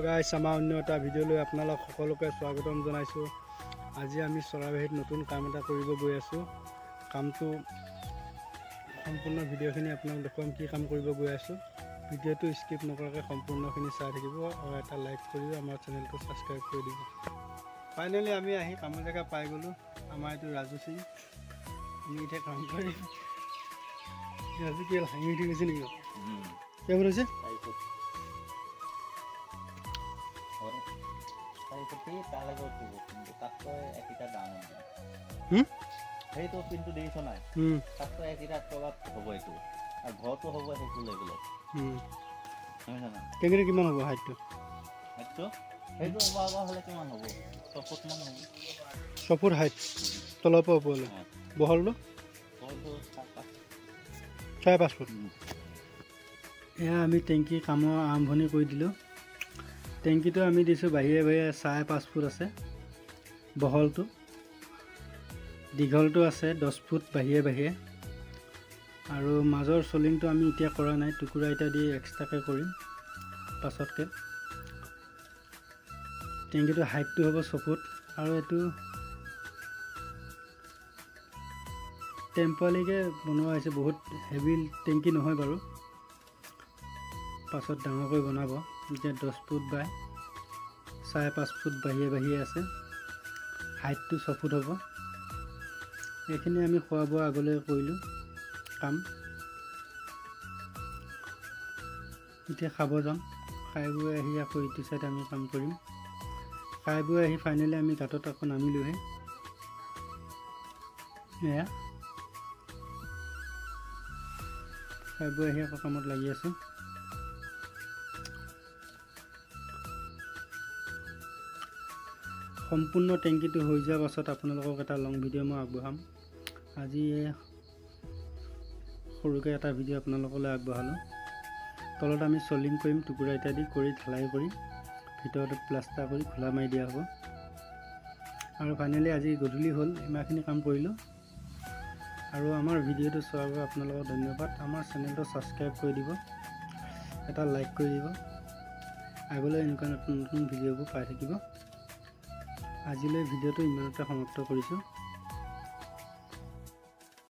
গাইছ আমাৰ অন্য এটা ভিডিঅ'লৈ আপোনালোক সকলোকে স্বাগতম জনাইছোঁ। আজি আমি চৰাইবাহীত নতুন কাম এটা কৰিব গৈ আছোঁ। কামটো সম্পূৰ্ণ ভিডিঅ'খিনি আপোনালোক দেখুৱাম কি কাম কৰিব গৈ আছোঁ। ভিডিঅ'টো স্কিপ নকৰাকৈ সম্পূৰ্ণখিনি চাই থাকিব আৰু এটা লাইক কৰিব, আমাৰ চেনেলটো ছাবস্ক্ৰাইব কৰি দিব। ফাইনেলি আমি আহি কামৰ জেগা পাই গ'লোঁ। আমাৰ এইটো ৰাজু সিং, আমি এতিয়া কাম কৰিম। ৰাজু কি হাঁহি উঠি গৈছে নেকি? কিয় কৰিছে? সেইটো কিন্তু দেখিছ নাই, তাততো একেইটাৰ তলত হ'ব এইটো আৰু ঘৰটো হ'ব সেইটো লেভেলত। টেংকিটো কিমান হ'ব হাইটটো? সেইটো হ'ব হ'লে কিমান হ'ব? 6 ফুট মান হ'ব। 6 ফুট হাইট তলৰ পৰা ওপৰলৈ। বহলটো 4.5 ফুট। এয়া আমি টেংকি কামৰ আৰম্ভণি কৰি দিলোঁ। টেংকিটো আমি দিছোঁ বাহিৰে বাহিৰে 5.5 ফুট আছে বহলটো, দীঘলটো আছে 10 ফুট বাহিৰে বাহিৰে, আৰু মাজৰ চলিংটো আমি এতিয়া কৰা নাই, টুকুৰা ইটা দি এক্সট্ৰাকৈ কৰিম পাছতকৈ। টেংকিটো হাইটটো হ'ব 6 ফুট, আৰু এইটো টেম্পৰাৰীকৈ বনোৱা হৈছে, বহুত হেভি টেংকি নহয় বাৰু, পাছত ডাঙৰকৈ বনাব। এতিয়া 10 ফুট বাই 5.5 ফুট বাহিৰে বাহিৰে আছে, হাইটটো 6 ফুট হ'ব। এইখিনি আমি খোৱা বোৱা আগলৈ কৰিলোঁ কাম। এতিয়া খাব যাম, খাই বৈ আহি আকৌ ইটো চাইড আমি কাম কৰিম। খাই বৈ আহি ফাইনেলি আমি গাঁতত আকৌ নামিলোঁহে। এয়া খাই বৈ আহি আকৌ কামত লাগি আছোঁ। সম্পূৰ্ণ টেংকিটো হৈ যোৱাৰ পাছত আপোনালোকক এটা লং ভিডিঅ' মই আগবঢ়াম। আজি সৰুকৈ এটা ভিডিঅ' আপোনালোকলৈ আগবঢ়ালোঁ। তলত আমি চলিং কৰিম, টুকুৰা ইত্যাদি কৰি ঢালাই কৰি ভিতৰত প্লাষ্টাৰ কৰি খোলা মাৰি দিয়া হ'ব। আৰু ফাইনেলি আজি গধূলি হ'ল, ইমানখিনি কাম কৰিলোঁ। আৰু আমাৰ ভিডিঅ'টো চোৱাৰ বাবে আপোনালোকক ধন্যবাদ। আমাৰ চেনেলটো ছাবস্ক্ৰাইব কৰি দিব, এটা লাইক কৰি দিব, আগলৈ এনেকুৱা নতুন নতুন ভিডিঅ'বোৰ পাই থাকিব। আজিলৈ ভিডিঅ'টো ইমানতে সমাপ্ত কৰিছোঁ।